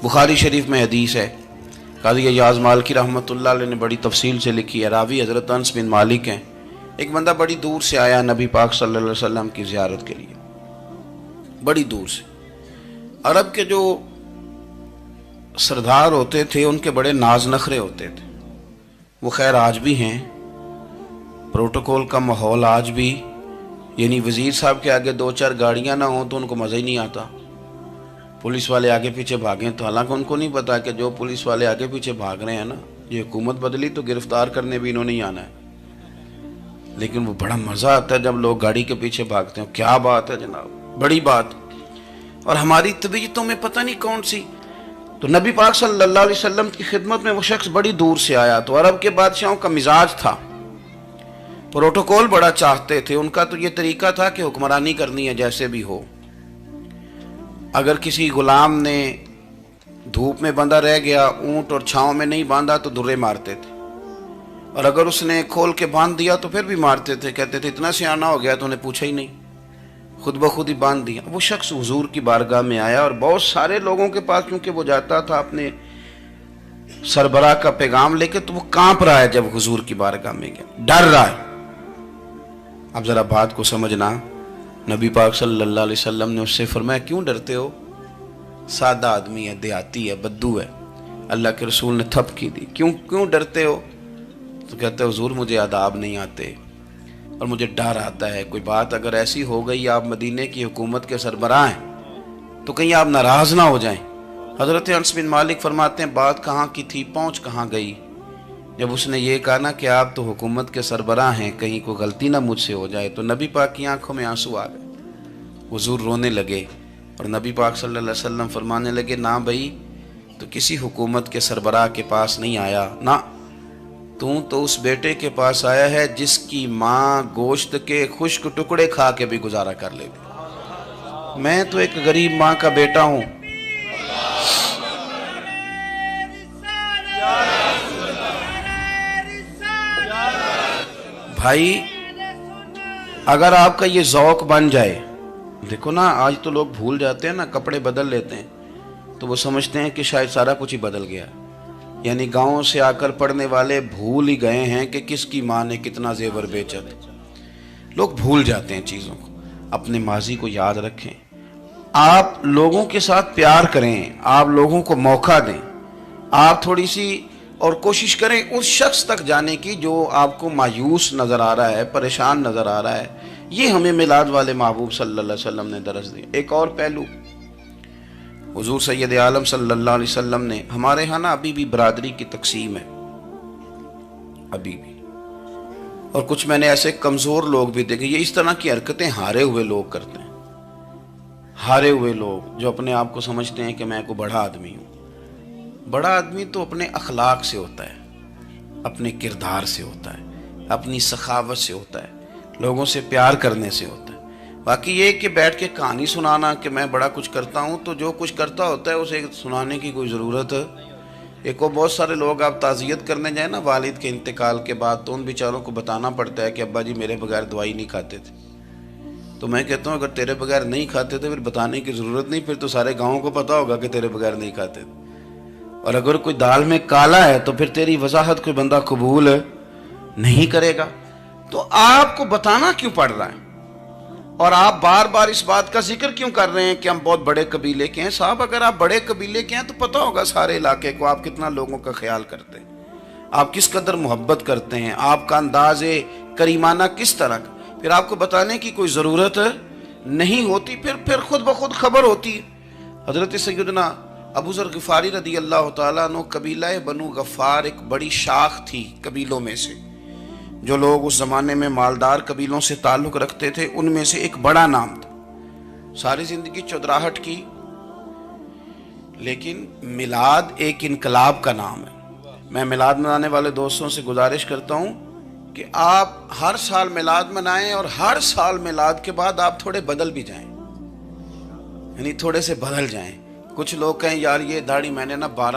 بخاری شریف میں حدیث ہے، قاضی ایاز مالکی رحمۃ اللہ علیہ نے بڑی تفصیل سے لکھی ہے، راوی حضرت انس بن مالک ہیں۔ ایک بندہ بڑی دور سے آیا نبی پاک صلی اللہ علیہ وسلم کی زیارت کے لیے، بڑی دور سے۔ عرب کے جو سردار ہوتے تھے ان کے بڑے ناز نخرے ہوتے تھے، وہ خیر آج بھی ہیں، پروٹوکول کا ماحول آج بھی، یعنی وزیر صاحب کے آگے دو چار گاڑیاں نہ ہوں تو ان کو مزہ ہی نہیں آتا، پولیس والے آگے پیچھے بھاگیں تو حالانکہ ان کو نہیں پتا کہ جو پولیس والے آگے پیچھے بھاگ رہے ہیں نا، یہ حکومت بدلی تو گرفتار کرنے بھی انہوں نے ہی آنا ہے، لیکن وہ بڑا مزہ آتا ہے جب لوگ گاڑی کے پیچھے بھاگتے ہیں۔ کیا بات ہے جناب، بڑی بات۔ اور ہماری طبیعتوں میں پتہ نہیں کون سی، تو نبی پاک صلی اللہ علیہ وسلم کی خدمت میں وہ شخص بڑی دور سے آیا، تو عرب کے بادشاہوں کا مزاج تھا، پروٹوکول بڑا چاہتے تھے، ان کا تو یہ طریقہ تھا کہ حکمرانی کرنی ہے جیسے بھی ہو۔ اگر کسی غلام نے دھوپ میں بندھا رہ گیا، اونٹ اور چھاؤں میں نہیں باندھا تو درے مارتے تھے، اور اگر اس نے کھول کے باندھ دیا تو پھر بھی مارتے تھے، کہتے تھے اتنا سیانا ہو گیا تو انہیں پوچھا ہی نہیں، خود بخود ہی باندھ دیا۔ وہ شخص حضور کی بارگاہ میں آیا، اور بہت سارے لوگوں کے پاس کیونکہ وہ جاتا تھا اپنے سربراہ کا پیغام لے کے، تو وہ کانپ رہا ہے جب حضور کی بارگاہ میں گیا، ڈر رہا ہے۔ اب ذرا بات کو سمجھنا، نبی پاک صلی اللہ علیہ وسلم نے اس سے فرمایا کیوں ڈرتے ہو؟ سادہ آدمی ہے، دیہاتی ہے، بدو ہے۔ اللہ کے رسول نے تھپ کی دی، کیوں ڈرتے ہو؟ تو کہتے ہیں حضور مجھے آداب نہیں آتے اور مجھے ڈر آتا ہے، کوئی بات اگر ایسی ہو گئی، آپ مدینے کی حکومت کے سربراہ ہیں تو کہیں آپ ناراض نہ ہو جائیں۔ حضرت انس بن مالک فرماتے ہیں بات کہاں کی تھی، پہنچ کہاں گئی؟ جب اس نے یہ کہا نا کہ آپ تو حکومت کے سربراہ ہیں، کہیں کوئی غلطی نہ مجھ سے ہو جائے، تو نبی پاک کی آنکھوں میں آنسو آ گئے، حضور رونے لگے، اور نبی پاک صلی اللہ علیہ وسلم فرمانے لگے نہ بھائی، تو کسی حکومت کے سربراہ کے پاس نہیں آیا، نہ تو اس بیٹے کے پاس آیا ہے جس کی ماں گوشت کے خشک ٹکڑے کھا کے بھی گزارا کر لیتی۔ میں تو ایک غریب ماں کا بیٹا ہوں۔ بھائی اگر آپ کا یہ ذوق بن جائے، دیکھو نا آج تو لوگ بھول جاتے ہیں نا، کپڑے بدل لیتے ہیں تو وہ سمجھتے ہیں کہ شاید سارا کچھ ہی بدل گیا، یعنی گاؤں سے آ کر پڑھنے والے بھول ہی گئے ہیں کہ کس کی ماں نے کتنا زیور بیچا تھا۔ لوگ بھول جاتے ہیں چیزوں کو، اپنے ماضی کو یاد رکھیں، آپ لوگوں کے ساتھ پیار کریں، آپ لوگوں کو موقع دیں، آپ تھوڑی سی اور کوشش کریں اس شخص تک جانے کی جو آپ کو مایوس نظر آ رہا ہے، پریشان نظر آ رہا ہے۔ یہ ہمیں میلاد والے محبوب صلی اللہ علیہ وسلم نے درس دی۔ ایک اور پہلو، حضور سید عالم صلی اللہ علیہ وسلم نے، ہمارے ہاں نا ابھی بھی برادری کی تقسیم ہے، ابھی بھی، اور کچھ میں نے ایسے کمزور لوگ بھی دیکھے، یہ اس طرح کی حرکتیں ہارے ہوئے لوگ کرتے ہیں، ہارے ہوئے لوگ جو اپنے آپ کو سمجھتے ہیں کہ میں کوئی بڑا آدمی ہوں۔ بڑا آدمی تو اپنے اخلاق سے ہوتا ہے، اپنے کردار سے ہوتا ہے، اپنی سخاوت سے ہوتا ہے، لوگوں سے پیار کرنے سے ہوتا ہے۔ باقی یہ کہ بیٹھ کے کہانی سنانا کہ میں بڑا کچھ کرتا ہوں، تو جو کچھ کرتا ہوتا ہے اسے سنانے کی کوئی ضرورت ہے؟ ایک اور بہت سارے لوگ آپ تعزیت کرنے جائیں نا والد کے انتقال کے بعد، تو ان بیچاروں کو بتانا پڑتا ہے کہ ابا جی میرے بغیر دوائی نہیں کھاتے تھے۔ تو میں کہتا ہوں اگر تیرے بغیر نہیں کھاتے تھے پھر بتانے کی ضرورت نہیں، پھر تو سارے گاؤں کو پتا ہوگا کہ تیرے بغیر نہیں کھاتے تھے۔ اور اگر کوئی دال میں کالا ہے تو پھر تیری وضاحت کوئی بندہ قبول نہیں کرے گا، تو آپ کو بتانا کیوں پڑ رہا ہے؟ اور آپ بار بار اس بات کا ذکر کیوں کر رہے ہیں کہ ہم بہت بڑے قبیلے کے ہیں؟ صاحب اگر آپ بڑے قبیلے کے ہیں تو پتہ ہوگا سارے علاقے کو آپ کتنا لوگوں کا خیال کرتے ہیں، آپ کس قدر محبت کرتے ہیں، آپ کا انداز کریمانہ کس طرح کا، پھر آپ کو بتانے کی کوئی ضرورت نہیں ہوتی، پھر خود بخود خبر ہوتی ہے۔ حضرت سیدنا ابو ذر غفاری رضی اللہ تعالیٰ عنہ، قبیلہ بنو غفار ایک بڑی شاخ تھی قبیلوں میں سے، جو لوگ اس زمانے میں مالدار قبیلوں سے تعلق رکھتے تھے، ان میں سے ایک بڑا نام تھا۔ ساری زندگی چودراہٹ کی، لیکن میلاد ایک انقلاب کا نام ہے۔ میں میلاد منانے والے دوستوں سے گزارش کرتا ہوں کہ آپ ہر سال میلاد منائیں، اور ہر سال میلاد کے بعد آپ تھوڑے بدل بھی جائیں، یعنی تھوڑے سے بدل جائیں۔ کچھ لوگ کہیں یار یہ داڑھی میں نے نا 12